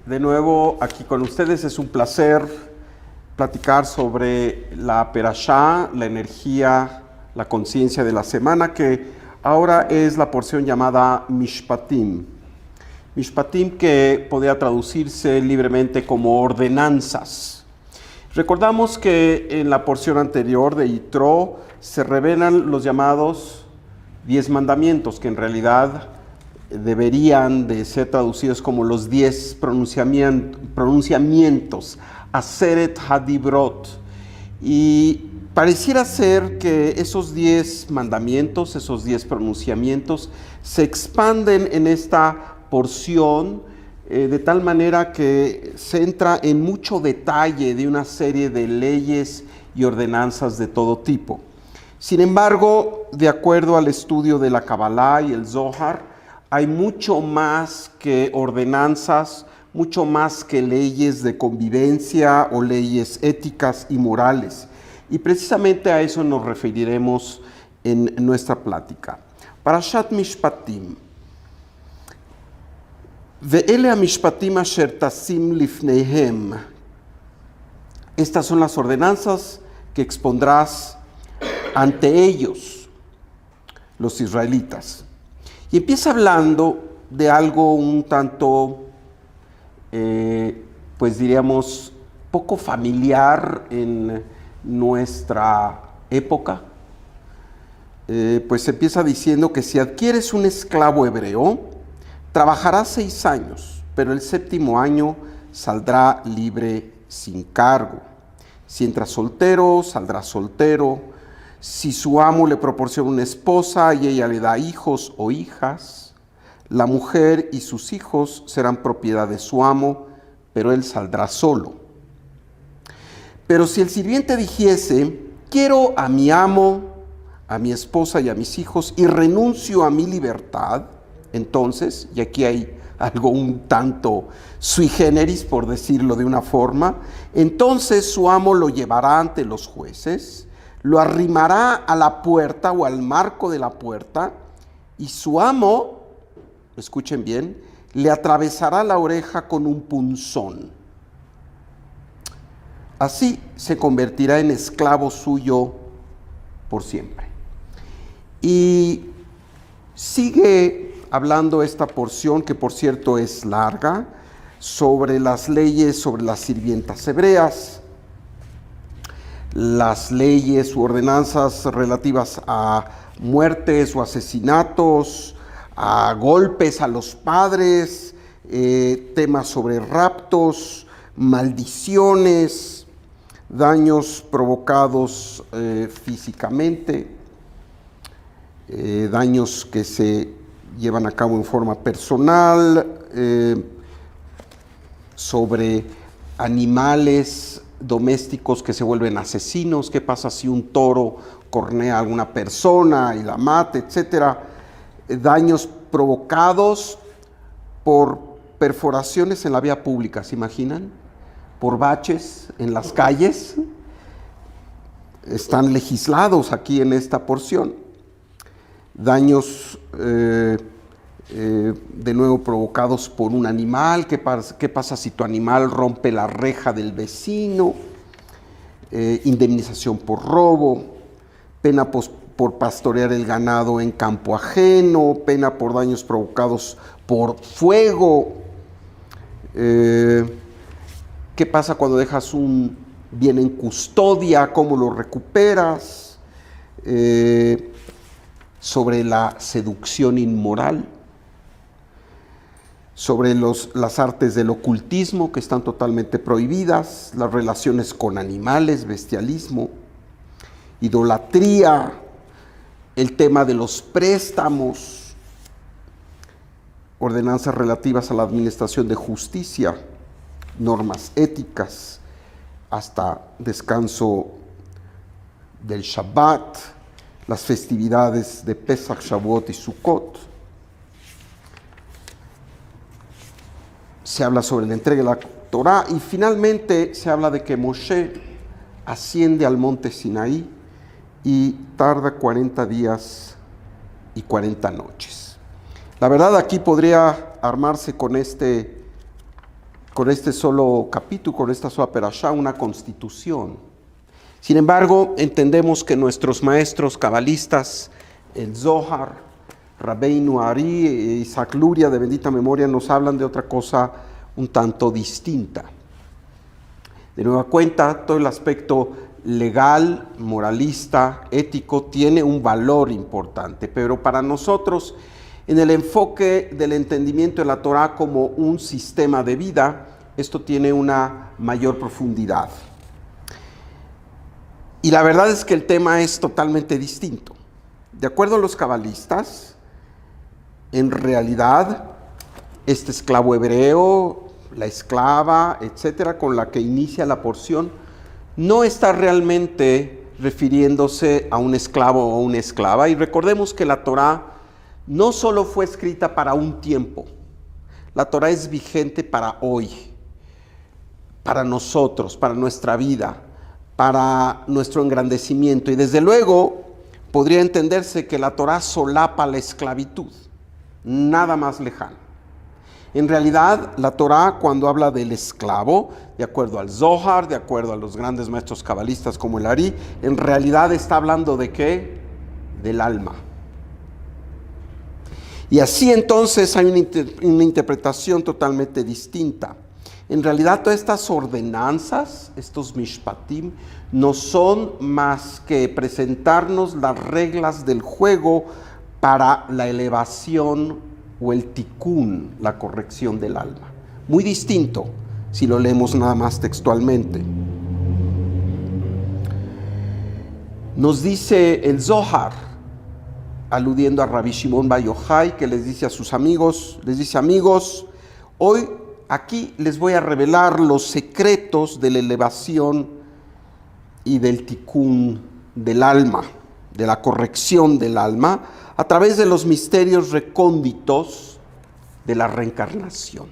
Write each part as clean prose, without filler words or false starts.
De nuevo aquí con ustedes. Es un placer platicar sobre la Perashá, la energía, la conciencia de la semana, que ahora es la porción llamada Mishpatim. Mishpatim, que podría traducirse libremente como ordenanzas. Recordamos que en la porción anterior de Yitro se revelan los llamados 10 mandamientos, que en realidad deberían de ser traducidos como los 10 pronunciamientos, Aseret Hadibrot. Y pareciera ser que esos 10 mandamientos, esos 10 pronunciamientos, se expanden en esta porción de tal manera que se entra en mucho detalle de una serie de leyes y ordenanzas de todo tipo. Sin embargo, de acuerdo al estudio de la Kabbalah y el Zohar, hay mucho más que ordenanzas, mucho más que leyes de convivencia o leyes éticas y morales. Y precisamente a eso nos referiremos en nuestra plática. Parashat Mishpatim. Ve'ele hamishpatim asher tasim lifneihem. Estas son las ordenanzas que expondrás ante ellos, los israelitas. Y empieza hablando de algo un tanto, pues diríamos, poco familiar en nuestra época. Pues empieza diciendo que si adquieres un esclavo hebreo, trabajará 6 años, pero el 7º año saldrá libre sin cargo. Si entra soltero, saldrá soltero. Si su amo le proporciona una esposa y ella le da hijos o hijas, la mujer y sus hijos serán propiedad de su amo, pero él saldrá solo. Pero si el sirviente dijese, quiero a mi amo, a mi esposa y a mis hijos y renuncio a mi libertad, entonces, y aquí hay algo un tanto sui generis, por decirlo de una forma, entonces su amo lo llevará ante los jueces, lo arrimará a la puerta o al marco de la puerta, y su amo, escuchen bien, le atravesará la oreja con un punzón. Así se convertirá en esclavo suyo por siempre. Y sigue hablando esta porción, que por cierto es larga, sobre las leyes sobre las sirvientas hebreas, las leyes u ordenanzas relativas a muertes o asesinatos, a golpes a los padres, temas sobre raptos, maldiciones, daños provocados físicamente, daños que se llevan a cabo en forma personal, sobre animales domésticos que se vuelven asesinos. ¿Qué pasa si un toro cornea a alguna persona y la mata, etcétera? Daños provocados por perforaciones en la vía pública, ¿se imaginan? Por baches en las calles. Están legislados aquí en esta porción. Daños de nuevo provocados por un animal. ¿Qué pasa si tu animal rompe la reja del vecino? Indemnización por robo, pena por pastorear el ganado en campo ajeno, pena por daños provocados por fuego. ¿Qué pasa cuando dejas un bien en custodia? ¿Cómo lo recuperas? Sobre la seducción inmoral, sobre las artes del ocultismo, que están totalmente prohibidas, las relaciones con animales, bestialismo, idolatría, el tema de los préstamos, ordenanzas relativas a la administración de justicia, normas éticas, hasta descanso del Shabbat, las festividades de Pesach, Shavuot y Sukkot. Se habla sobre la entrega de la Torá y finalmente se habla de que Moshe asciende al monte Sinaí y tarda 40 días y 40 noches. La verdad, aquí podría armarse con con este solo capítulo, con esta sola perashá, una constitución. Sin embargo, entendemos que nuestros maestros cabalistas, el Zohar, Rabbeinu Ari e Isaac Luria, de bendita memoria, nos hablan de otra cosa un tanto distinta. De nueva cuenta, todo el aspecto legal, moralista, ético, tiene un valor importante, pero para nosotros, en el enfoque del entendimiento de la Torá como un sistema de vida, esto tiene una mayor profundidad. Y la verdad es que el tema es totalmente distinto. De acuerdo a los cabalistas, en realidad, este esclavo hebreo, la esclava, etcétera, con la que inicia la porción, no está realmente refiriéndose a un esclavo o una esclava. Y recordemos que la Torá no solo fue escrita para un tiempo, la Torá es vigente para hoy, para nosotros, para nuestra vida, para nuestro engrandecimiento. Y desde luego podría entenderse que la Torá solapa la esclavitud, nada más lejano. En realidad, la Torá, cuando habla del esclavo, de acuerdo al Zohar, de acuerdo a los grandes maestros cabalistas como el Ari, en realidad está hablando ¿de qué? Del alma. Y así entonces hay una interpretación totalmente distinta. En realidad, todas estas ordenanzas, estos mishpatim, no son más que presentarnos las reglas del juego para la elevación o el tikkun, la corrección del alma. Muy distinto si lo leemos nada más textualmente. Nos dice el Zohar, aludiendo a Rabbi Shimon Bar Yochai, que les dice a sus amigos, amigos, hoy aquí les voy a revelar los secretos de la elevación y del tikkun del alma, de la corrección del alma, a través de los misterios recónditos de la reencarnación.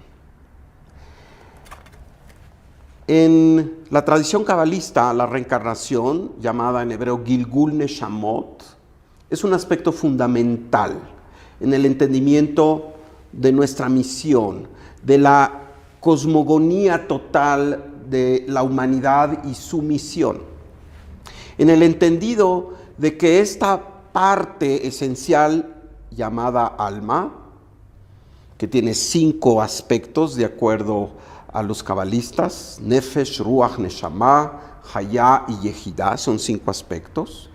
En la tradición cabalista, la reencarnación, llamada en hebreo Gilgul Neshamot, es un aspecto fundamental en el entendimiento de nuestra misión, de la cosmogonía total de la humanidad y su misión. En el entendido de que esta parte esencial llamada alma, que tiene 5 aspectos de acuerdo a los cabalistas, Nefesh, Ruach, Neshama, Hayá y Yehidá, son 5 aspectos.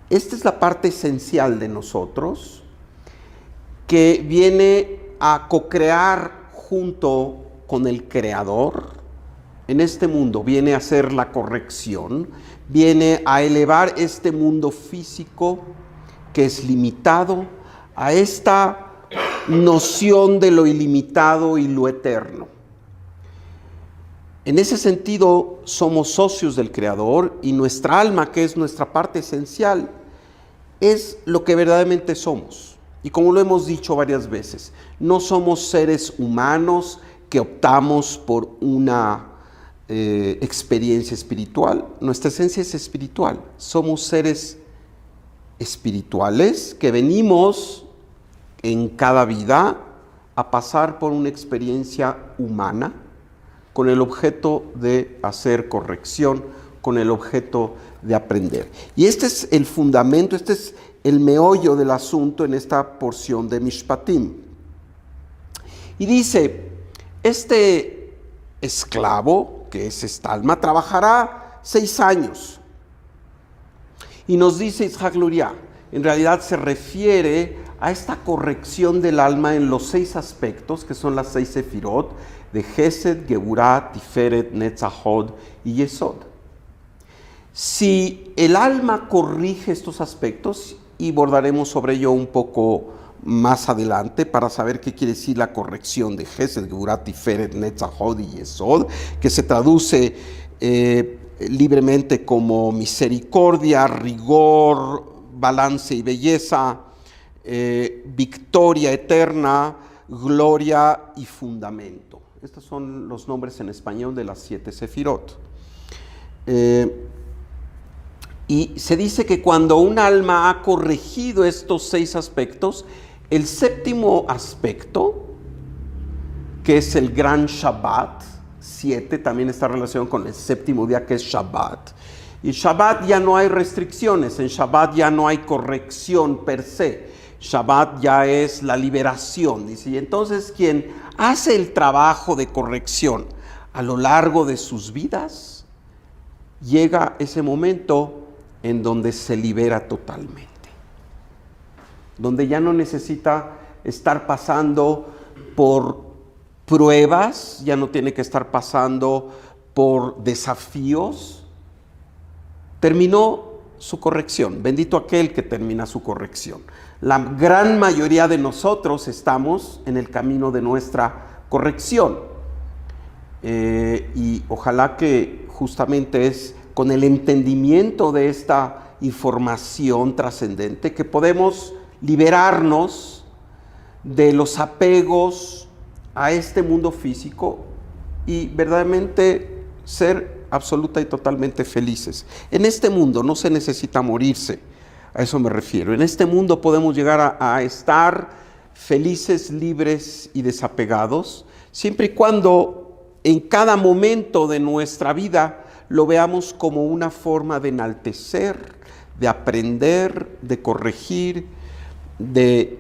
Esta es la parte esencial de nosotros, que viene a co-crear junto con el Creador en este mundo, viene a hacer la corrección, viene a elevar este mundo físico que es limitado a esta noción de lo ilimitado y lo eterno. En ese sentido, somos socios del Creador y nuestra alma, que es nuestra parte esencial, es lo que verdaderamente somos. Y como lo hemos dicho varias veces, no somos seres humanos que optamos por una experiencia espiritual. Nuestra esencia es espiritual. Somos seres espirituales que venimos en cada vida a pasar por una experiencia humana con el objeto de hacer corrección, con el objeto de aprender. Y este es el fundamento, este es el meollo del asunto en esta porción de Mishpatim. Y dice, este esclavo, que es esta alma, trabajará 6 años. Y nos dice Isaac Luria, en realidad se refiere a esta corrección del alma en los 6 aspectos, que son las 6 sefirot, de Gesed, Geburah, Tiferet, Netzahod y Yesod. Si el alma corrige estos aspectos, y abordaremos sobre ello un poco más adelante para saber qué quiere decir la corrección de Gesed, Geburah, Tiferet, Netzahod y Yesod, que se traduce libremente como misericordia, rigor, balance y belleza, victoria eterna, gloria y fundamento. Estos son los nombres en español de las 7 sefirot. Y se dice que cuando un alma ha corregido estos 6 aspectos, el 7º aspecto, que es el gran Shabbat, 7 también está relacionado con el séptimo día, que es Shabbat. Y Shabbat ya no hay restricciones, en Shabbat ya no hay corrección per se. Shabbat ya es la liberación, dice. Y entonces quien hace el trabajo de corrección a lo largo de sus vidas, llega ese momento en donde se libera totalmente. Donde ya no necesita estar pasando por pruebas, ya no tiene que estar pasando por desafíos. Terminó su corrección. Bendito aquel que termina su corrección. La gran mayoría de nosotros estamos en el camino de nuestra corrección. Y ojalá que justamente es con el entendimiento de esta información trascendente que podemos liberarnos de los apegos a este mundo físico y verdaderamente ser absoluta y totalmente felices. En este mundo no se necesita morirse, a eso me refiero. En este mundo podemos llegar a estar felices, libres y desapegados, siempre y cuando en cada momento de nuestra vida lo veamos como una forma de enaltecer, de aprender, de corregir, de,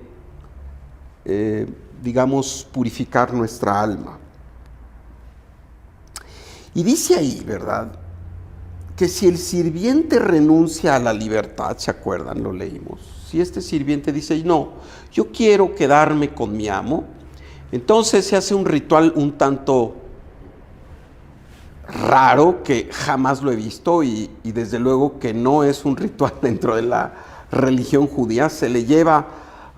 digamos, purificar nuestra alma. Y dice ahí, ¿verdad?, que si el sirviente renuncia a la libertad, ¿se acuerdan? Lo leímos. Si este sirviente dice, no, yo quiero quedarme con mi amo, entonces se hace un ritual un tanto raro, que jamás lo he visto y desde luego que no es un ritual dentro de la religión judía. Se le lleva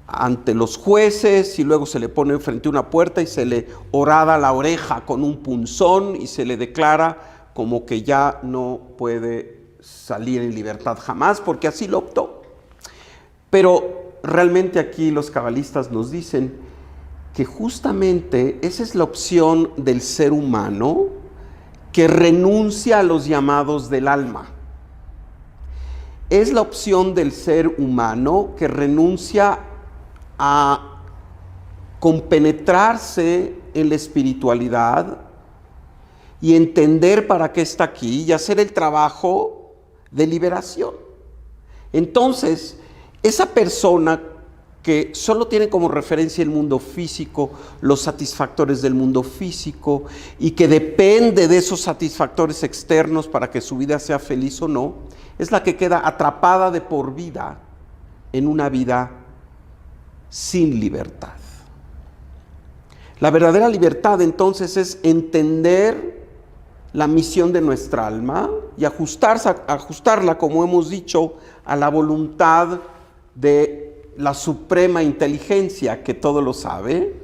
ante los jueces y luego se le pone frente a una puerta y se le horada la oreja con un punzón y se le declara como que ya no puede salir en libertad jamás, porque así lo optó. Pero realmente aquí los cabalistas nos dicen que justamente esa es la opción del ser humano que renuncia a los llamados del alma. Es la opción del ser humano que renuncia a compenetrarse en la espiritualidad y entender para qué está aquí y hacer el trabajo de liberación. Entonces, esa persona que solo tiene como referencia el mundo físico, los satisfactores del mundo físico, y que depende de esos satisfactores externos para que su vida sea feliz o no, es la que queda atrapada de por vida en una vida sin libertad. La verdadera libertad entonces es entender la misión de nuestra alma y ajustarla, como hemos dicho, a la voluntad de la suprema inteligencia que todo lo sabe.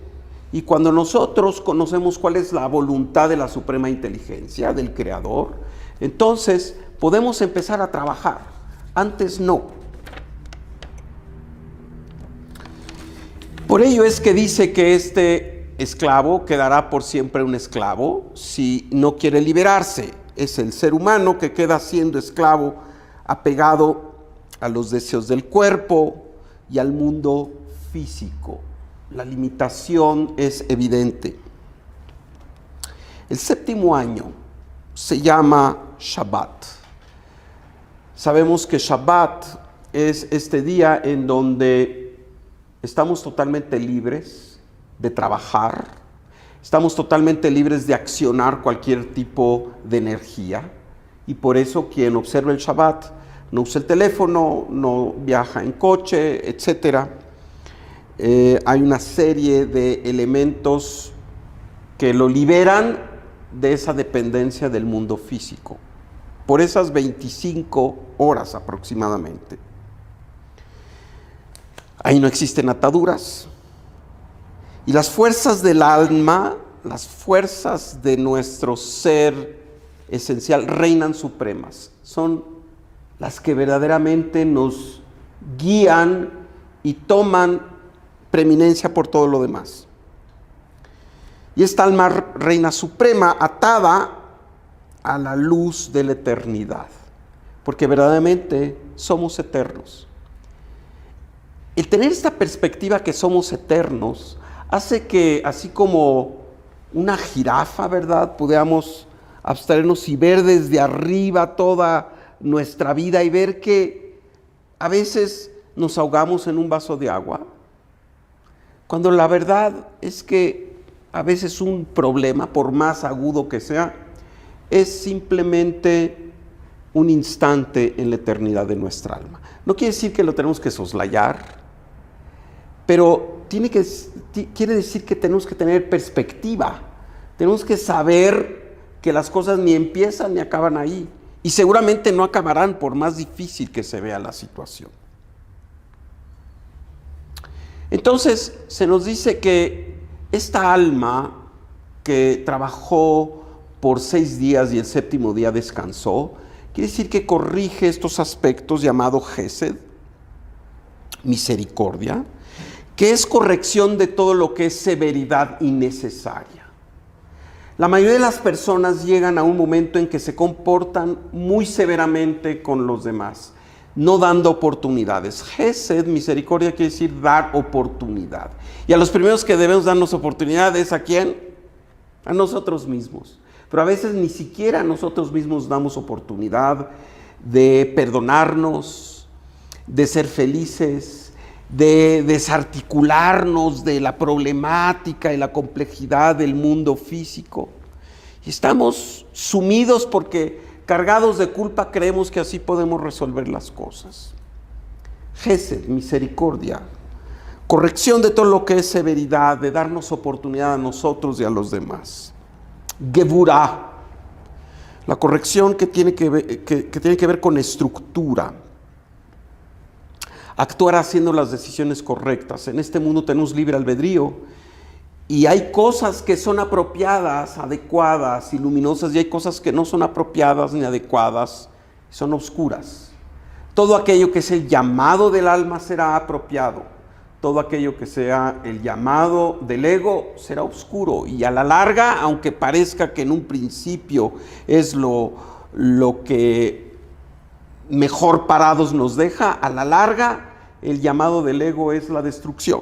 Y cuando nosotros conocemos cuál es la voluntad de la suprema inteligencia, del Creador, entonces podemos empezar a trabajar. Antes no. Por ello es que dice que este esclavo quedará por siempre un esclavo si no quiere liberarse. Es el ser humano que queda siendo esclavo, apegado a los deseos del cuerpo y al mundo físico. La limitación es evidente. El séptimo año se llama Shabbat. Sabemos que Shabbat es este día en donde estamos totalmente libres de trabajar, estamos totalmente libres de accionar cualquier tipo de energía, y por eso quien observa el Shabbat no usa el teléfono, no viaja en coche, etc. Hay una serie de elementos que lo liberan de esa dependencia del mundo físico, por esas 25 horas aproximadamente. Ahí no existen ataduras, y las fuerzas del alma, las fuerzas de nuestro ser esencial reinan supremas. Son las que verdaderamente nos guían y toman preeminencia por todo lo demás. Y esta alma reina suprema, atada a la luz de la eternidad, porque verdaderamente somos eternos. El tener esta perspectiva que somos eternos hace que, así como una jirafa, ¿verdad? Podamos abstraernos y ver desde arriba toda nuestra vida y ver que a veces nos ahogamos en un vaso de agua, cuando la verdad es que a veces un problema, por más agudo que sea, es simplemente un instante en la eternidad de nuestra alma. No quiere decir que lo tenemos que soslayar, pero quiere decir que tenemos que tener perspectiva, tenemos que saber que las cosas ni empiezan ni acaban ahí, y seguramente no acabarán por más difícil que se vea la situación. Entonces se nos dice que esta alma que trabajó por 6 días y el séptimo día descansó, quiere decir que corrige estos aspectos llamado Gesed, misericordia, que es corrección de todo lo que es severidad innecesaria. La mayoría de las personas llegan a un momento en que se comportan muy severamente con los demás, no dando oportunidades. Gesed, misericordia, quiere decir dar oportunidad. Y a los primeros que debemos darnos oportunidades, ¿a quién? A nosotros mismos. Pero a veces ni siquiera nosotros mismos damos oportunidad de perdonarnos, de ser felices, de desarticularnos de la problemática y la complejidad del mundo físico. Y estamos sumidos porque cargados de culpa creemos que así podemos resolver las cosas. Gesed, misericordia, corrección de todo lo que es severidad, de darnos oportunidad a nosotros y a los demás. Gevurah, la corrección que tiene que ver con estructura. Actuar haciendo las decisiones correctas. En este mundo tenemos libre albedrío y hay cosas que son apropiadas, adecuadas y luminosas, y hay cosas que no son apropiadas ni adecuadas, son oscuras. Todo aquello que es el llamado del alma será apropiado. Todo aquello que sea el llamado del ego será oscuro, y a la larga, aunque parezca que en un principio es lo que mejor parados nos deja, a la larga el llamado del ego es la destrucción.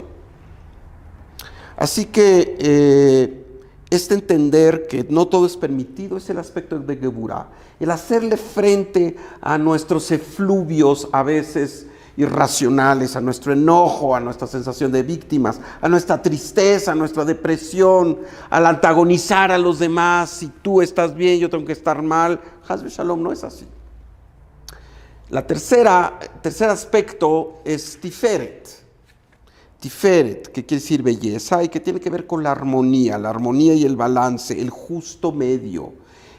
Así que entender que no todo es permitido es el aspecto de Gevurah, el hacerle frente a nuestros efluvios a veces irracionales, a nuestro enojo, a nuestra sensación de víctimas, a nuestra tristeza, a nuestra depresión, al antagonizar a los demás. Si tú estás bien, yo tengo que estar mal. Haz Shalom, no es así. El tercer aspecto es Tiferet. Tiferet, que quiere decir belleza y que tiene que ver con la armonía y el balance, el justo medio,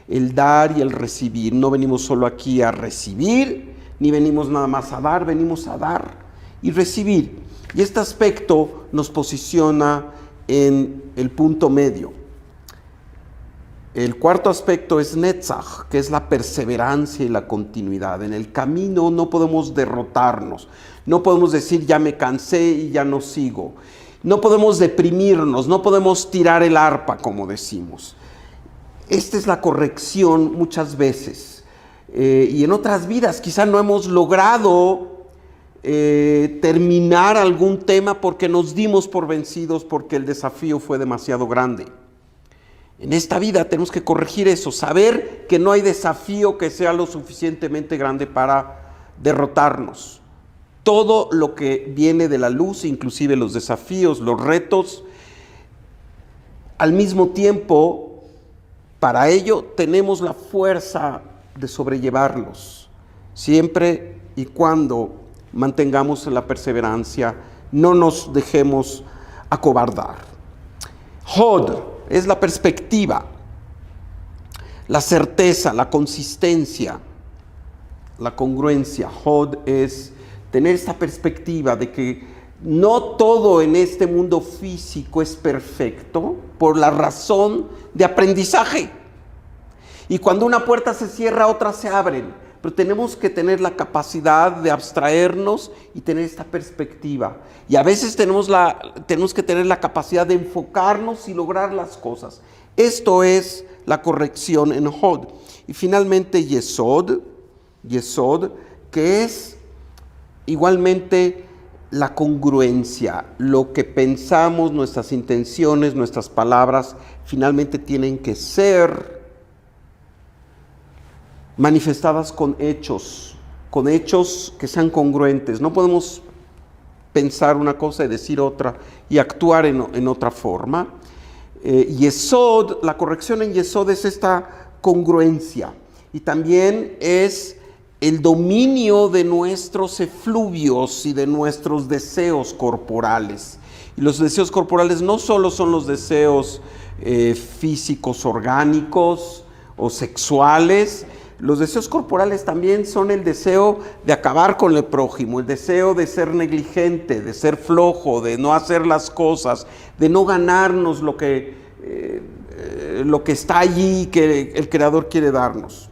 el dar y el recibir. No venimos solo aquí a recibir, ni venimos nada más a dar, venimos a dar y recibir. Y este aspecto nos posiciona en el punto medio. El cuarto aspecto es Netzach, que es la perseverancia y la continuidad. En el camino no podemos derrotarnos, no podemos decir ya me cansé y ya no sigo. No podemos deprimirnos, no podemos tirar el arpa, como decimos. Esta es la corrección muchas veces. Y en otras vidas quizá no hemos logrado terminar algún tema porque nos dimos por vencidos, porque el desafío fue demasiado grande. En esta vida tenemos que corregir eso, saber que no hay desafío que sea lo suficientemente grande para derrotarnos. Todo lo que viene de la luz, inclusive los desafíos, los retos, al mismo tiempo, para ello tenemos la fuerza de sobrellevarlos, siempre y cuando mantengamos la perseverancia, no nos dejemos acobardar. Hod es la perspectiva, la certeza, la consistencia, la congruencia. Hod es tener esta perspectiva de que no todo en este mundo físico es perfecto por la razón de aprendizaje. Y cuando una puerta se cierra, otras se abren. Pero tenemos que tener la capacidad de abstraernos y tener esta perspectiva. Y a veces tenemos que tener la capacidad de enfocarnos y lograr las cosas. Esto es la corrección en Hod. Y finalmente Yesod, que es igualmente la congruencia, lo que pensamos, nuestras intenciones, nuestras palabras, finalmente tienen que ser manifestadas con hechos que sean congruentes. No podemos pensar una cosa y decir otra y actuar en otra forma. Yesod, la corrección en Yesod es esta congruencia, y también es el dominio de nuestros efluvios y de nuestros deseos corporales. Y los deseos corporales no solo son los deseos físicos, orgánicos o sexuales. Los deseos corporales también son el deseo de acabar con el prójimo, el deseo de ser negligente, de ser flojo, de no hacer las cosas, de no ganarnos lo que está allí, que el Creador quiere darnos.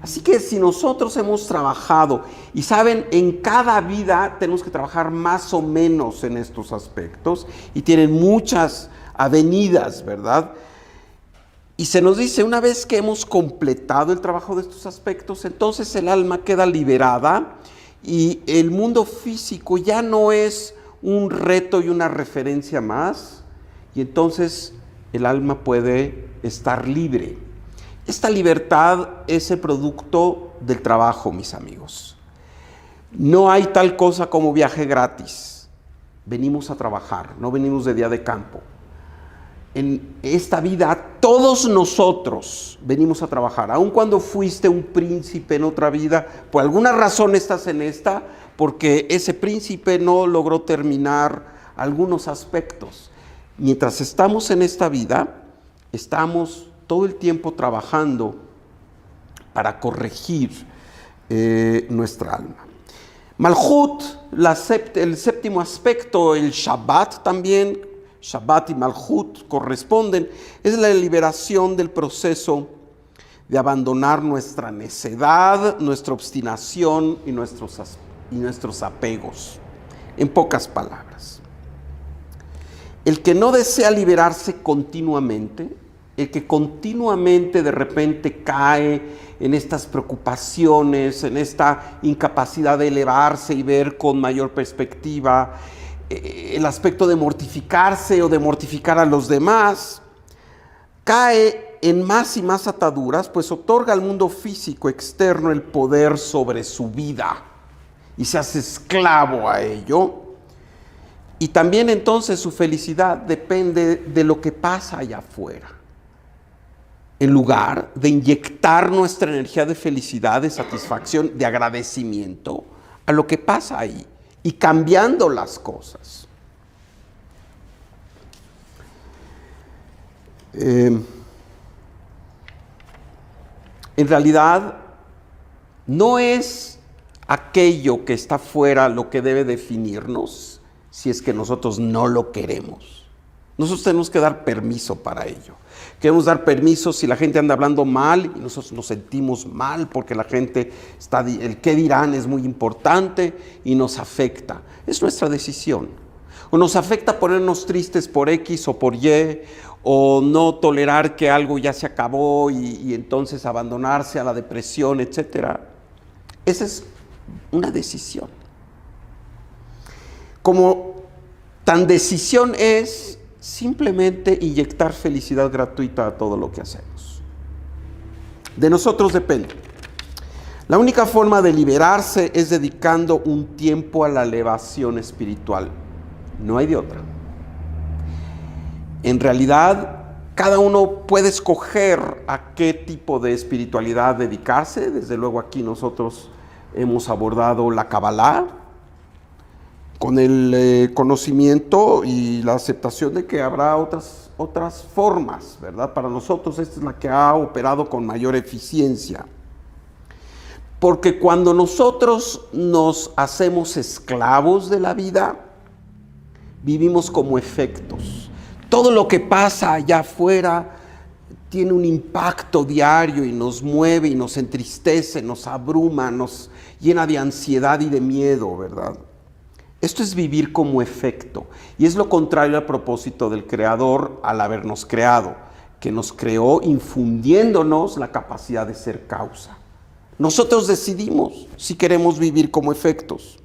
Así que si nosotros hemos trabajado, y saben, en cada vida tenemos que trabajar más o menos en estos aspectos, y tienen muchas avenidas, ¿verdad? Y se nos dice, una vez que hemos completado el trabajo de estos aspectos, entonces el alma queda liberada y el mundo físico ya no es un reto y una referencia más, y entonces el alma puede estar libre. Esta libertad es el producto del trabajo, mis amigos. No hay tal cosa como viaje gratis. Venimos a trabajar, no venimos de día de campo. En esta vida todos nosotros venimos a trabajar. Aun cuando fuiste un príncipe en otra vida, por alguna razón estás en esta, porque ese príncipe no logró terminar algunos aspectos. Mientras estamos en esta vida, estamos todo el tiempo trabajando para corregir nuestra alma. Malhut, el séptimo aspecto, el Shabbat también, Shabbat y Malhut corresponden, es la liberación del proceso de abandonar nuestra necedad, nuestra obstinación y nuestros apegos. En pocas palabras, el que no desea liberarse continuamente, el que continuamente de repente cae en estas preocupaciones, en esta incapacidad de elevarse y ver con mayor perspectiva, el aspecto de mortificarse o de mortificar a los demás, cae en más y más ataduras, pues otorga al mundo físico externo el poder sobre su vida y se hace esclavo a ello. Y también entonces su felicidad depende de lo que pasa allá afuera. En lugar de inyectar nuestra energía de felicidad, de satisfacción, de agradecimiento a lo que pasa ahí, y cambiando las cosas. En realidad, no es aquello que está fuera lo que debe definirnos, si es que nosotros no lo queremos. Nosotros tenemos que dar permiso para ello. Queremos dar permiso si la gente anda hablando mal y nosotros nos sentimos mal porque la gente el qué dirán es muy importante y nos afecta. Es nuestra decisión. O nos afecta ponernos tristes por X o por Y, o no tolerar que algo ya se acabó y entonces abandonarse a la depresión, etc. Esa es una decisión. Como tan decisión es simplemente inyectar felicidad gratuita a todo lo que hacemos. De nosotros depende. La única forma de liberarse es dedicando un tiempo a la elevación espiritual. No hay de otra. En realidad, cada uno puede escoger a qué tipo de espiritualidad dedicarse. Desde luego aquí nosotros hemos abordado la Kabbalah, con el conocimiento y la aceptación de que habrá otras formas, ¿verdad? Para nosotros esta es la que ha operado con mayor eficiencia. Porque cuando nosotros nos hacemos esclavos de la vida, vivimos como efectos. Todo lo que pasa allá afuera tiene un impacto diario y nos mueve y nos entristece, nos abruma, nos llena de ansiedad y de miedo, ¿verdad? Esto es vivir como efecto, y es lo contrario al propósito del Creador al habernos creado, que nos creó infundiéndonos la capacidad de ser causa. Nosotros decidimos si queremos vivir como efectos.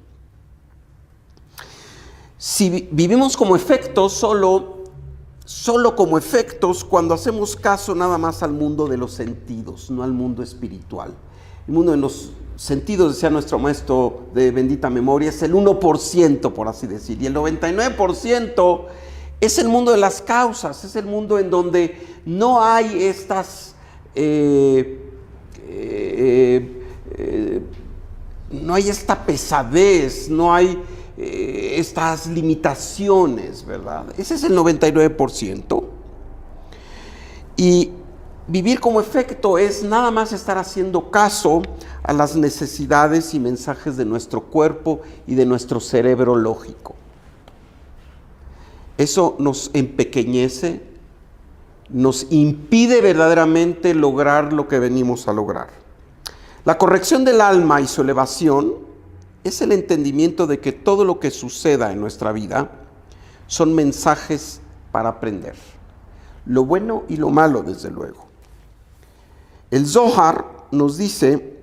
Si vivimos como efectos, solo como efectos, cuando hacemos caso nada más al mundo de los sentidos, no al mundo espiritual. El mundo de los sentidos, decía nuestro maestro de bendita memoria, es el 1%, por así decir, y el 99% es el mundo de las causas, es el mundo en donde no hay estas no hay esta pesadez, no hay estas limitaciones, ¿verdad? Ese es el 99%. Y vivir como efecto es nada más estar haciendo caso a las necesidades y mensajes de nuestro cuerpo y de nuestro cerebro lógico. Eso nos empequeñece, nos impide verdaderamente lograr lo que venimos a lograr. La corrección del alma y su elevación es el entendimiento de que todo lo que suceda en nuestra vida son mensajes para aprender. Lo bueno y lo malo, desde luego. El Zohar nos dice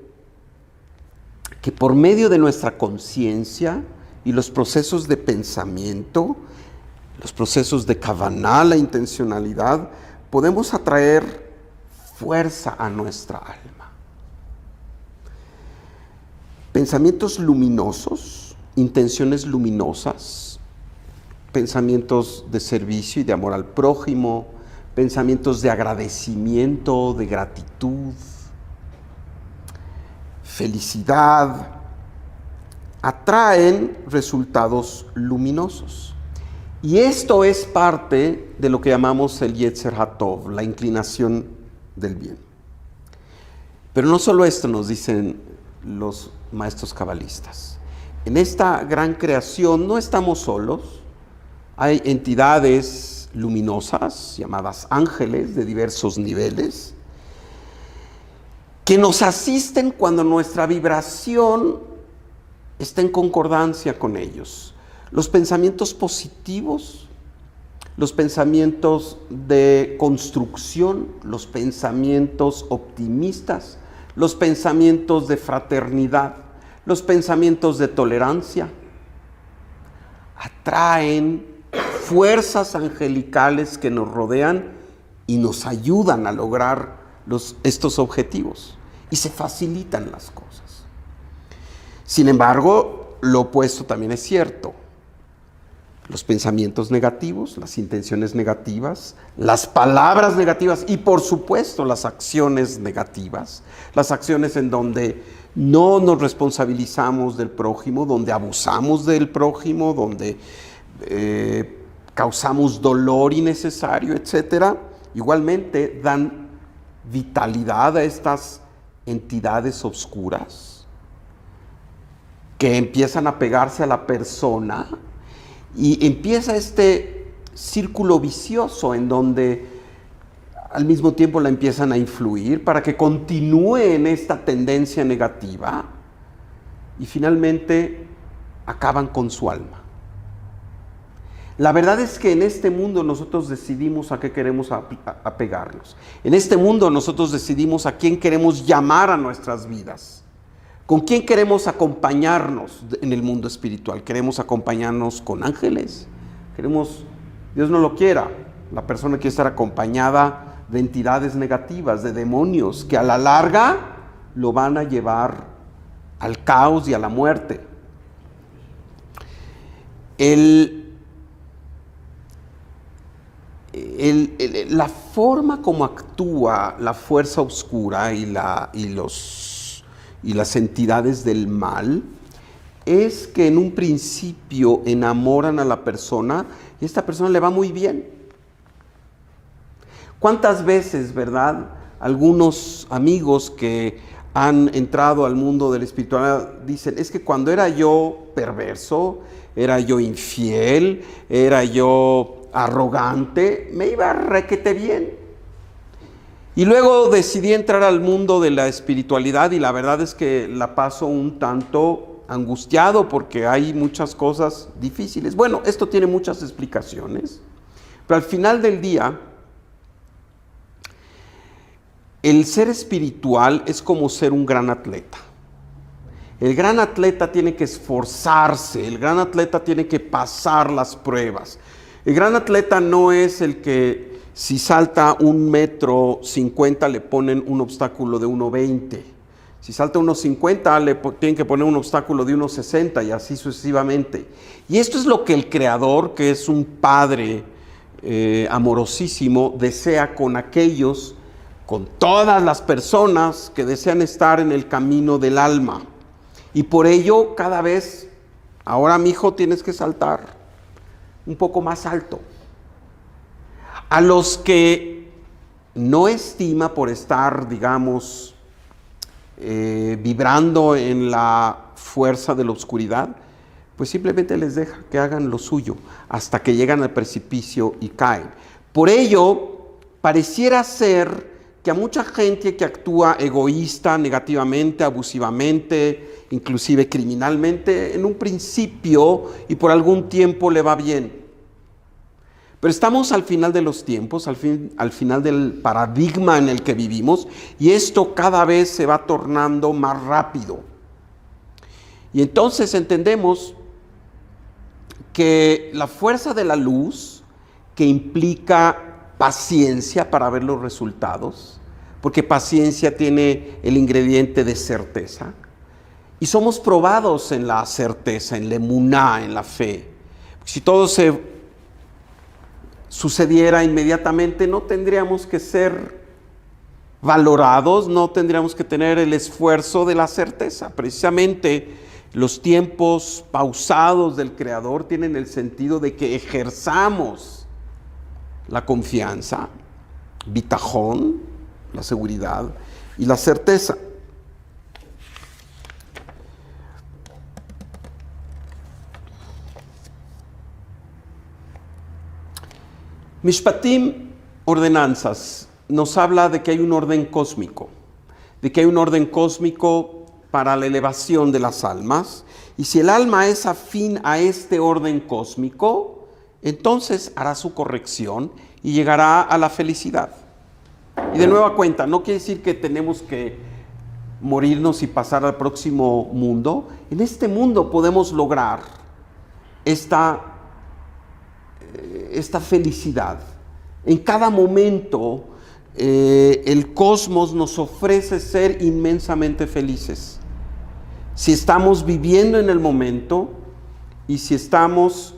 que por medio de nuestra conciencia y los procesos de pensamiento, los procesos de kavaná, la intencionalidad, podemos atraer fuerza a nuestra alma. Pensamientos luminosos, intenciones luminosas, pensamientos de servicio y de amor al prójimo, pensamientos de agradecimiento, de gratitud, felicidad, atraen resultados luminosos. Y esto es parte de lo que llamamos el Yetzer HaTov, la inclinación del bien. Pero no solo esto nos dicen los maestros cabalistas. En esta gran creación no estamos solos. Hay entidades luminosas, llamadas ángeles de diversos niveles, que nos asisten cuando nuestra vibración está en concordancia con ellos. Los pensamientos positivos, los pensamientos de construcción, los pensamientos optimistas, los pensamientos de fraternidad, los pensamientos de tolerancia, atraen fuerzas angelicales que nos rodean y nos ayudan a lograr estos objetivos y se facilitan las cosas. Sin embargo, lo opuesto también es cierto. Los pensamientos negativos, las intenciones negativas, las palabras negativas y por supuesto las acciones negativas, las acciones en donde no nos responsabilizamos del prójimo, donde abusamos del prójimo, donde causamos dolor innecesario, etcétera, igualmente dan vitalidad a estas entidades oscuras que empiezan a pegarse a la persona y empieza este círculo vicioso en donde al mismo tiempo la empiezan a influir para que continúe en esta tendencia negativa y finalmente acaban con su alma. La verdad es que en este mundo nosotros decidimos a qué queremos apegarnos. En este mundo nosotros decidimos a quién queremos llamar a nuestras vidas. ¿Con quién queremos acompañarnos en el mundo espiritual? ¿Queremos acompañarnos con ángeles? Dios no lo quiera, la persona quiere estar acompañada de entidades negativas, de demonios, que a la larga lo van a llevar al caos y a la muerte. La forma como actúa la fuerza oscura y las entidades del mal es que en un principio enamoran a la persona y a esta persona le va muy bien. ¿Cuántas veces, verdad, algunos amigos que han entrado al mundo de la espiritualidad dicen, es que cuando era yo perverso, era yo infiel, era yo arrogante, me iba requete bien? Y luego decidí entrar al mundo de la espiritualidad y la verdad es que la paso un tanto angustiado porque hay muchas cosas difíciles. Bueno, esto tiene muchas explicaciones, pero al final del día, el ser espiritual es como ser un gran atleta. El gran atleta tiene que esforzarse, el gran atleta tiene que pasar las pruebas. El gran atleta no es el que si salta 1,50 m le ponen un obstáculo de 1,20 m. Si salta 1,50 m le tienen que poner un obstáculo de 1,60 m y así sucesivamente. Y esto es lo que el Creador, que es un Padre amorosísimo, desea con aquellos, con todas las personas que desean estar en el camino del alma. Y por ello, cada vez, ahora mi hijo, tienes que saltar un poco más alto. A los que no estima por estar, digamos, vibrando en la fuerza de la oscuridad, pues simplemente les deja que hagan lo suyo hasta que llegan al precipicio y caen. Por ello, pareciera ser que a mucha gente que actúa egoísta, negativamente, abusivamente, inclusive criminalmente, en un principio y por algún tiempo le va bien. Pero estamos al final de los tiempos, al final del paradigma en el que vivimos, y esto cada vez se va tornando más rápido. Y entonces entendemos que la fuerza de la luz, que implica paciencia para ver los resultados, porque paciencia tiene el ingrediente de certeza, y somos probados en la certeza, en la emuná, en la fe. Si todo se sucediera inmediatamente, no tendríamos que ser valorados, no tendríamos que tener el esfuerzo de la certeza. Precisamente los tiempos pausados del Creador tienen el sentido de que ejerzamos la confianza, bitajón, la seguridad y la certeza. Mishpatim, ordenanzas, nos habla de que hay un orden cósmico, para la elevación de las almas, y si el alma es afín a este orden cósmico, entonces hará su corrección y llegará a la felicidad. Y de nueva cuenta, no quiere decir que tenemos que morirnos y pasar al próximo mundo. En este mundo podemos lograr esta felicidad. En cada momento el cosmos nos ofrece ser inmensamente felices. Si estamos viviendo en el momento y si estamos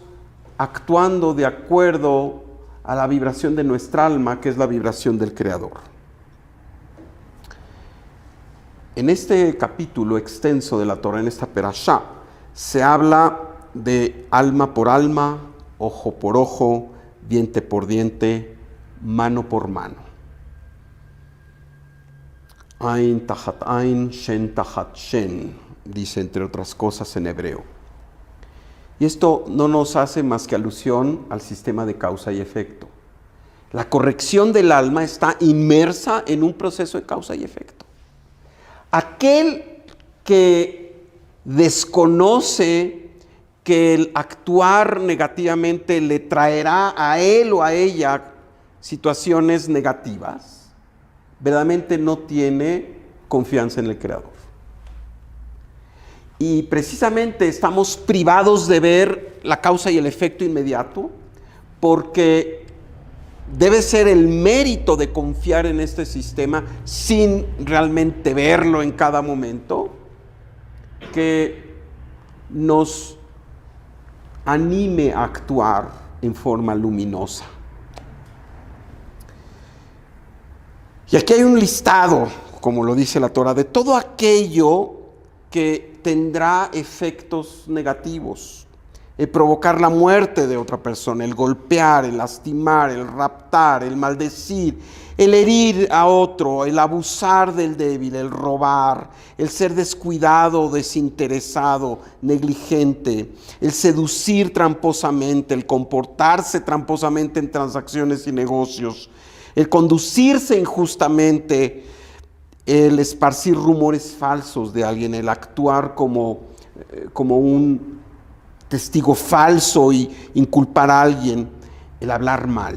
actuando de acuerdo a la vibración de nuestra alma, que es la vibración del Creador. En este capítulo extenso de la Torah, en esta perashá, se habla de alma por alma, ojo por ojo, diente por diente, mano por mano. Ain tajat ain, shen tajat shen, dice entre otras cosas en hebreo. Y esto no nos hace más que alusión al sistema de causa y efecto. La corrección del alma está inmersa en un proceso de causa y efecto. Aquel que desconoce que el actuar negativamente le traerá a él o a ella situaciones negativas, verdaderamente no tiene confianza en el Creador. Y precisamente estamos privados de ver la causa y el efecto inmediato, porque debe ser el mérito de confiar en este sistema sin realmente verlo en cada momento, que nos anime a actuar en forma luminosa. Y aquí hay un listado, como lo dice la Torah, de todo aquello que tendrá efectos negativos. El provocar la muerte de otra persona, el golpear, el lastimar, el raptar, el maldecir, el herir a otro, el abusar del débil, el robar, el ser descuidado, desinteresado, negligente, el seducir tramposamente, el comportarse tramposamente en transacciones y negocios, el conducirse injustamente, el esparcir rumores falsos de alguien, el actuar como un testigo falso y inculpar a alguien, el hablar mal.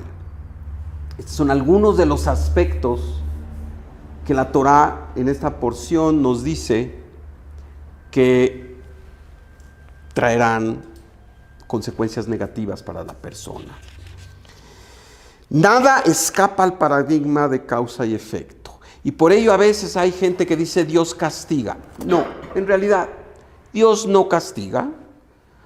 Estos son algunos de los aspectos que la Torah en esta porción nos dice que traerán consecuencias negativas para la persona. Nada escapa al paradigma de causa y efecto. Y por ello a veces hay gente que dice Dios castiga. No, en realidad Dios no castiga,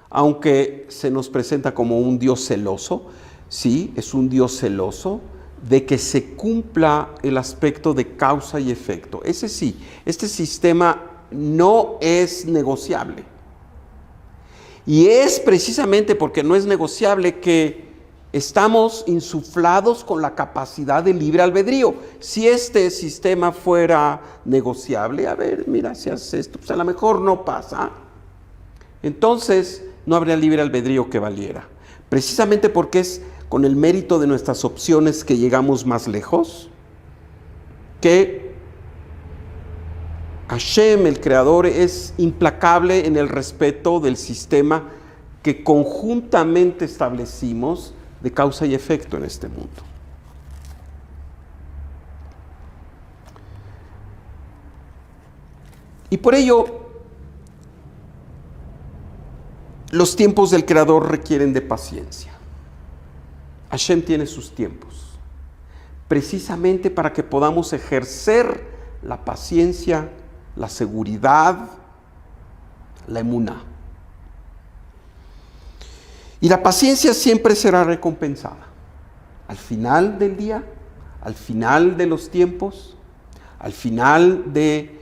aunque se nos presenta como un Dios celoso. Sí, es un Dios celoso de que se cumpla el aspecto de causa y efecto. Ese sí, este sistema no es negociable. Y es precisamente porque no es negociable que estamos insuflados con la capacidad de libre albedrío. Si este sistema fuera negociable, a ver, mira, si haces esto, pues a lo mejor no pasa. Entonces no habría libre albedrío que valiera. Precisamente porque es con el mérito de nuestras opciones que llegamos más lejos, que Hashem, el Creador, es implacable en el respeto del sistema que conjuntamente establecimos de causa y efecto en este mundo. Y por ello, los tiempos del Creador requieren de paciencia. Hashem tiene sus tiempos, precisamente para que podamos ejercer la paciencia, la seguridad, la emuná. Y la paciencia siempre será recompensada. Al final del día, al final de los tiempos, al final de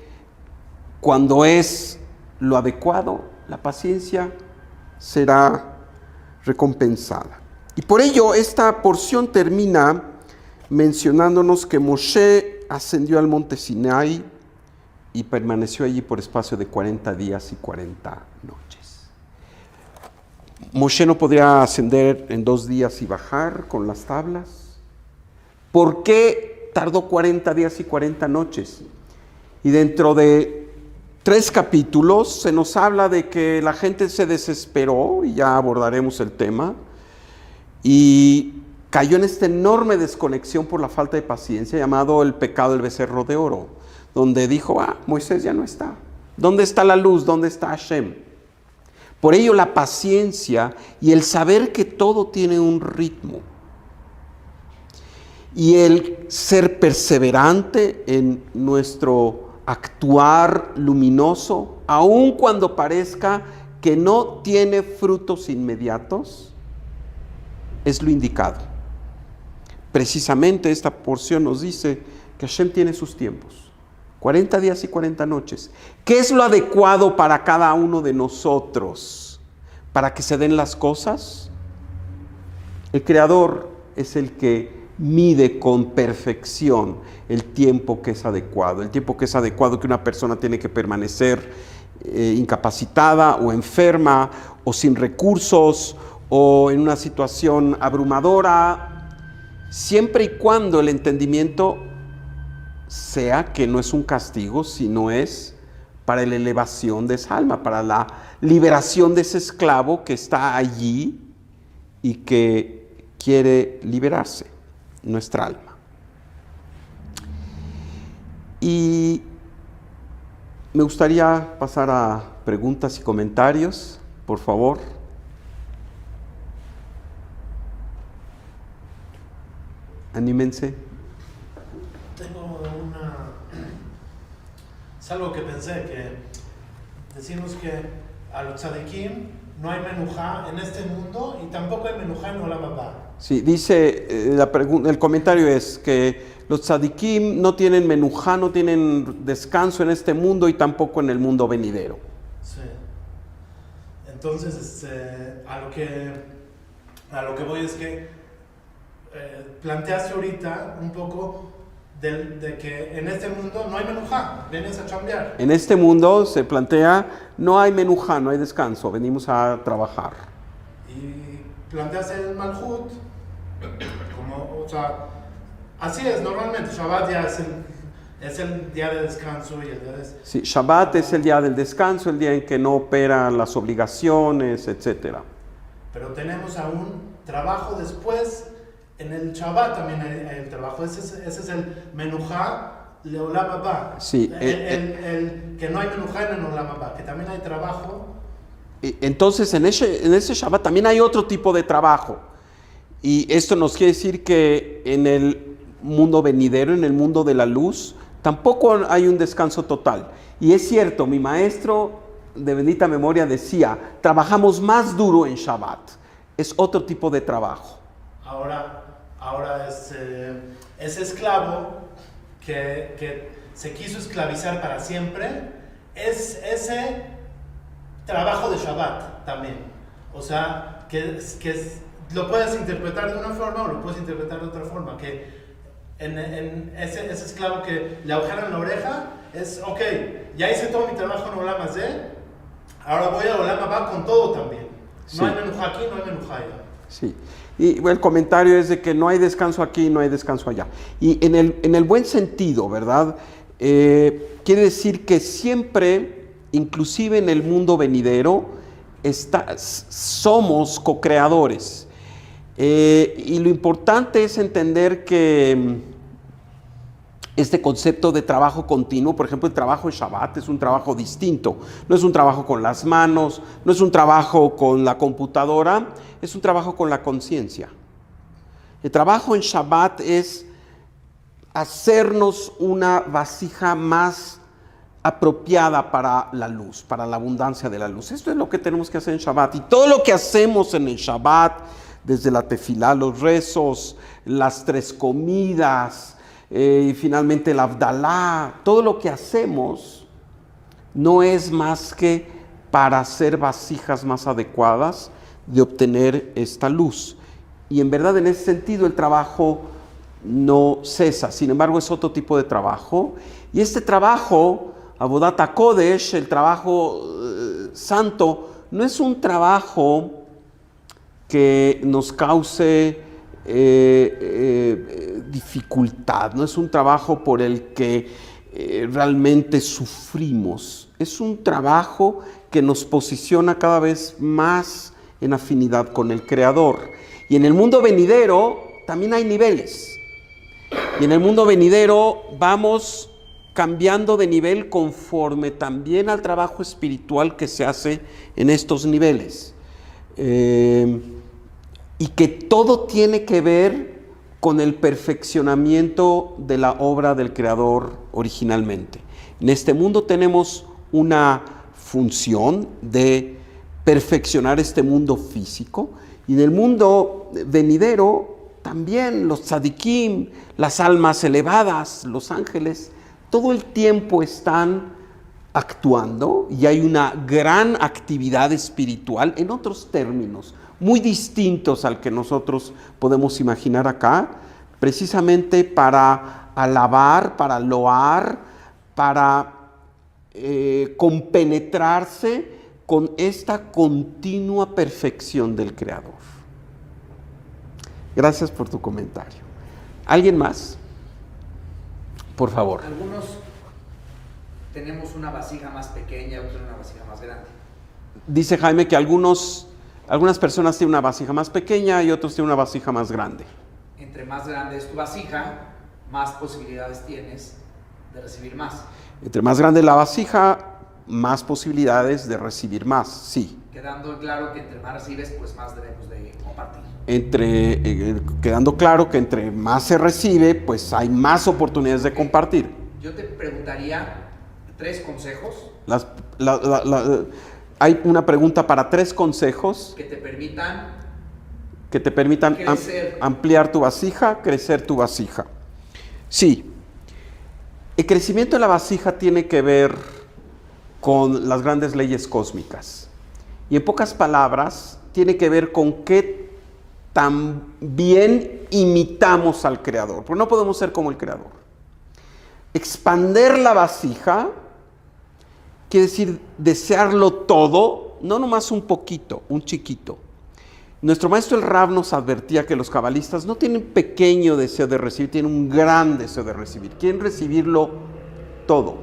cuando es lo adecuado, la paciencia será recompensada. Y por ello esta porción termina mencionándonos que Moshe ascendió al monte Sinai y permaneció allí por espacio de 40 días y 40 noches. Moshe no podría ascender en 2 días y bajar con las tablas. ¿Por qué tardó 40 días y 40 noches? Y dentro de 3 capítulos se nos habla de que la gente se desesperó, y ya abordaremos el tema, y cayó en esta enorme desconexión por la falta de paciencia, llamado el pecado del becerro de oro, donde dijo, Moisés ya no está. ¿Dónde está la luz? ¿Dónde está Hashem? Por ello la paciencia y el saber que todo tiene un ritmo, y el ser perseverante en nuestro actuar luminoso, aun cuando parezca que no tiene frutos inmediatos, es lo indicado. Precisamente esta porción nos dice que Hashem tiene sus tiempos, 40 días y 40 noches. ¿Qué es lo adecuado para cada uno de nosotros para que se den las cosas? El Creador es el que mide con perfección el tiempo que es adecuado. El tiempo que es adecuado que una persona tiene que permanecer incapacitada o enferma o sin recursos o en una situación abrumadora, siempre y cuando el entendimiento sea que no es un castigo, sino es para la elevación de esa alma, para la liberación de ese esclavo que está allí y que quiere liberarse, nuestra alma. Y me gustaría pasar a preguntas y comentarios, por favor. Anímense. Tengo es algo que pensé, que decimos que a los tzadikim no hay menujá en este mundo y tampoco hay menujá en Olam Haba. Sí, dice, el comentario es que los tzadikim no tienen menujá, no tienen descanso en este mundo y tampoco en el mundo venidero. Sí. Entonces, a lo que voy es que planteaste ahorita un poco de que en este mundo no hay menujá, vienes a chambear. En este mundo se plantea, no hay menujá, no hay descanso, venimos a trabajar. Y planteaste el Malhut, o sea, así es normalmente, Shabbat ya es el día de descanso y el día de... Sí, Shabbat es el día del descanso, el día en que no operan las obligaciones, etc. Pero tenemos aún trabajo después. En el Shabbat también hay el trabajo. Ese es el menujá Leolam Haba. Sí, Que no hay menujá en el Olam Haba, que también hay trabajo. Entonces, en ese Shabbat también hay otro tipo de trabajo. Y esto nos quiere decir que en el mundo venidero, en el mundo de la luz, tampoco hay un descanso total. Y es cierto, mi maestro de bendita memoria decía, trabajamos más duro en Shabbat. Es otro tipo de trabajo. Ahora ese esclavo que se quiso esclavizar para siempre, es ese trabajo de Shabbat también. O sea, que lo puedes interpretar de una forma o lo puedes interpretar de otra forma. Que en ese esclavo que le agujeran la oreja, es, ok, ya hice todo mi trabajo en Olam Hazé, ahora voy a Olam Haba con todo también. No hay menujá aquí, no hay menujá allá. Sí. Y el comentario es de que no hay descanso aquí, no hay descanso allá. Y en el buen sentido, ¿verdad? Quiere decir que siempre, inclusive en el mundo venidero, somos co-creadores. Y lo importante es entender que este concepto de trabajo continuo, por ejemplo, el trabajo de Shabbat es un trabajo distinto. No es un trabajo con las manos, no es un trabajo con la computadora, es un trabajo con la conciencia. El trabajo en Shabbat es hacernos una vasija más apropiada para la luz, para la abundancia de la luz. Esto es lo que tenemos que hacer en Shabbat. Y todo lo que hacemos en el Shabbat, desde la tefilá, los rezos, las 3 comidas, y finalmente el Abdalá, todo lo que hacemos no es más que para hacer vasijas más adecuadas de obtener esta luz. Y en verdad, en ese sentido, el trabajo no cesa. Sin embargo, es otro tipo de trabajo. Y este trabajo, Avodat HaKodesh, el trabajo santo, no es un trabajo que nos cause dificultad, no es un trabajo por el que realmente sufrimos. Es un trabajo que nos posiciona cada vez más en afinidad con el Creador. Y en el mundo venidero también hay niveles. Y en el mundo venidero vamos cambiando de nivel conforme también al trabajo espiritual que se hace en estos niveles. Y que todo tiene que ver con el perfeccionamiento de la obra del Creador originalmente. En este mundo tenemos una función de perfeccionar este mundo físico, y en el mundo venidero también los tzadikim, las almas elevadas, los ángeles, todo el tiempo están actuando y hay una gran actividad espiritual, en otros términos, muy distintos al que nosotros podemos imaginar acá, precisamente para alabar, para loar, para compenetrarse con esta continua perfección del Creador. Gracias por tu comentario. ¿Alguien más? Por favor. Algunos tenemos una vasija más pequeña, otros una vasija más grande. Dice Jaime que algunas personas tienen una vasija más pequeña y otros tienen una vasija más grande. Entre más grande es tu vasija, más posibilidades tienes de recibir más. Entre más grande la vasija, más posibilidades de recibir más, sí. Quedando claro que entre más recibes, pues más debemos de compartir. Quedando claro que entre más se recibe, pues hay más oportunidades de compartir. Yo te preguntaría 3 consejos. Hay una pregunta para 3 consejos que te permitan ampliar tu vasija, crecer tu vasija. Sí, el crecimiento de la vasija tiene que ver con las grandes leyes cósmicas. Y en pocas palabras, tiene que ver con qué tan bien imitamos al Creador, porque no podemos ser como el Creador. Expander la vasija quiere decir desearlo todo, no nomás un poquito, un chiquito. Nuestro maestro el Rab nos advertía que los cabalistas no tienen pequeño deseo de recibir, tienen un gran deseo de recibir, quieren recibirlo todo.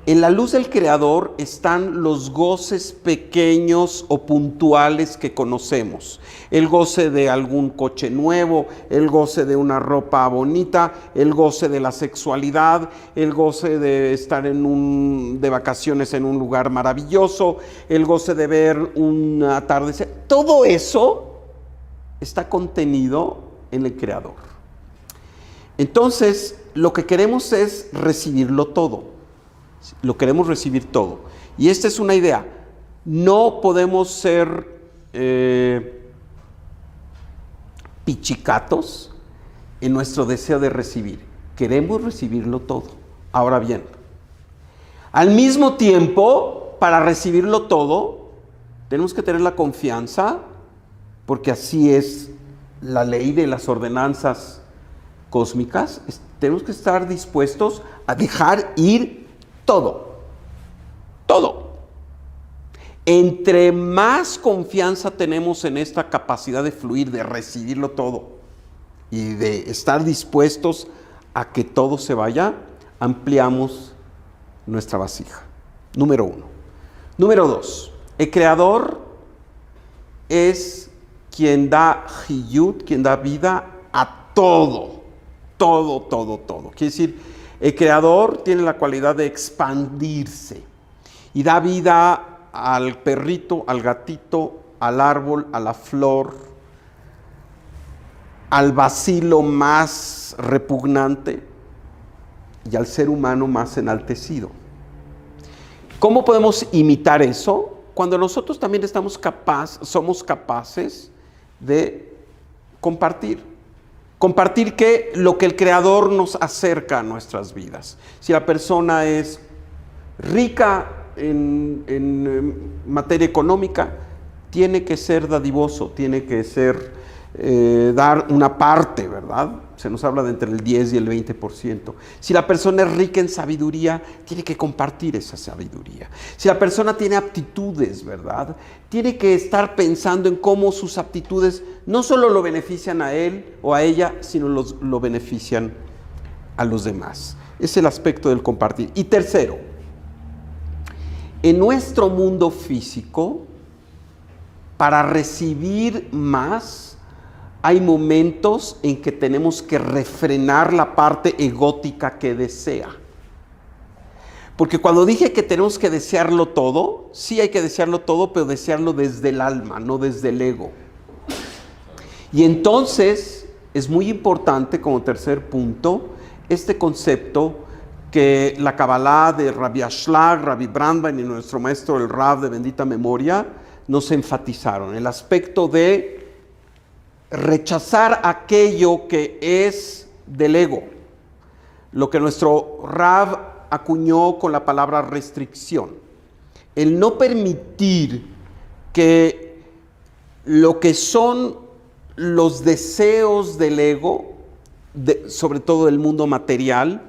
En la luz del Creador están los goces pequeños o puntuales que conocemos. El goce de algún coche nuevo, el goce de una ropa bonita, el goce de la sexualidad, el goce de estar de vacaciones en un lugar maravilloso, el goce de ver un atardecer. Todo eso está contenido en el Creador. Entonces, lo que queremos es recibirlo todo. Lo queremos recibir todo. Y esta es una idea. No podemos ser pichicatos en nuestro deseo de recibir. Queremos recibirlo todo. Ahora bien, al mismo tiempo, para recibirlo todo, tenemos que tener la confianza, porque así es la ley de las ordenanzas cósmicas. Tenemos que estar dispuestos a dejar ir todo, todo. Entre más confianza tenemos en esta capacidad de fluir, de recibirlo todo y de estar dispuestos a que todo se vaya, ampliamos nuestra vasija. Número 1. Número 2. El Creador es quien da hiyut, quien da vida a todo. Todo, todo, todo. Quiere decir, el Creador tiene la cualidad de expandirse y da vida al perrito, al gatito, al árbol, a la flor, al bacilo más repugnante y al ser humano más enaltecido. ¿Cómo podemos imitar eso? Cuando nosotros también somos capaces de compartir. Compartir lo que el Creador nos acerca a nuestras vidas. Si la persona es rica en materia económica, tiene que ser dadivoso, tiene que ser dar una parte, ¿verdad? Se nos habla de entre el 10 y el 20%. Si la persona es rica en sabiduría, tiene que compartir esa sabiduría. Si la persona tiene aptitudes, ¿verdad? Tiene que estar pensando en cómo sus aptitudes no solo lo benefician a él o a ella, sino lo benefician a los demás. Es el aspecto del compartir. Y tercero, en nuestro mundo físico, para recibir más, hay momentos en que tenemos que refrenar la parte egótica que desea. Porque cuando dije que tenemos que desearlo todo, sí hay que desearlo todo, pero desearlo desde el alma, no desde el ego. Y entonces es muy importante, como tercer punto, este concepto que la Kabbalah de Rabbi Ashlag, Rabbi Brandwein y nuestro maestro el Rav de bendita memoria nos enfatizaron, el aspecto de rechazar aquello que es del ego, lo que nuestro Rav acuñó con la palabra restricción, el no permitir que lo que son los deseos del ego, sobre todo del mundo material,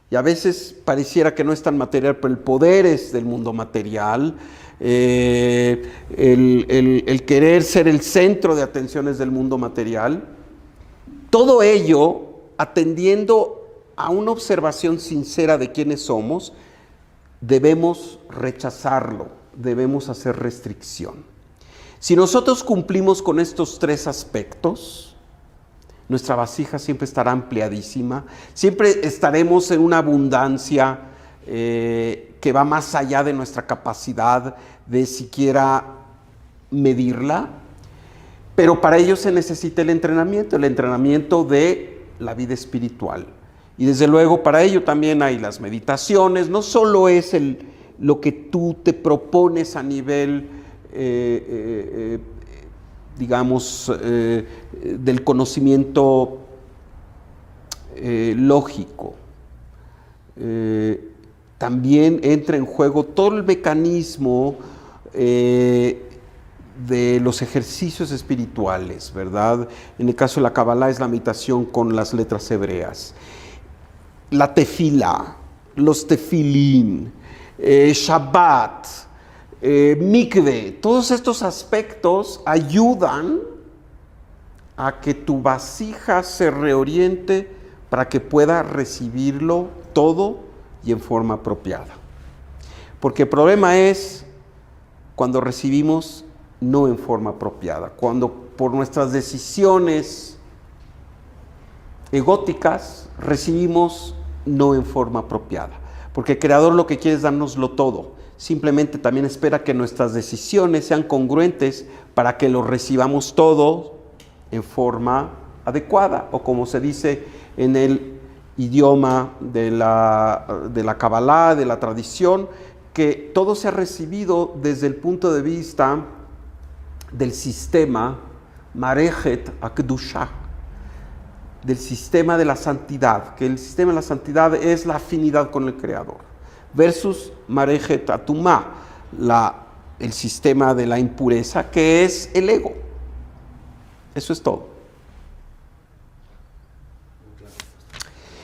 y a veces pareciera que no es tan material, pero el poder es del mundo material, el querer ser el centro de atenciones del mundo material, todo ello atendiendo a una observación sincera de quiénes somos, debemos rechazarlo, debemos hacer restricción. Si nosotros cumplimos con estos tres aspectos, nuestra vasija siempre estará ampliadísima, siempre estaremos en una abundancia que va más allá de nuestra capacidad de siquiera medirla, pero para ello se necesita el entrenamiento de la vida espiritual. Y desde luego para ello también hay las meditaciones, no solo es lo que tú te propones a nivel, del conocimiento lógico. También entra en juego todo el mecanismo de los ejercicios espirituales, ¿verdad? En el caso de la Kabbalah es la meditación con las letras hebreas. La tefila, los tefilín, Shabbat, mikve, todos estos aspectos ayudan a que tu vasija se reoriente para que pueda recibirlo todo y en forma apropiada. Porque el problema es cuando recibimos no en forma apropiada, cuando por nuestras decisiones egóticas recibimos no en forma apropiada. Porque el Creador lo que quiere es dárnoslo todo. Simplemente también espera que nuestras decisiones sean congruentes para que lo recibamos todo en forma adecuada, o como se dice en el idioma de la Kabbalah, de la tradición, que todo se ha recibido desde el punto de vista del sistema Marechet HaKedushah, del sistema de la santidad, que el sistema de la santidad es la afinidad con el Creador, versus Marechet HaTumah, el sistema de la impureza, que es el ego. Eso es todo.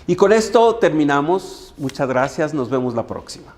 Y con esto terminamos. Muchas gracias, nos vemos la próxima.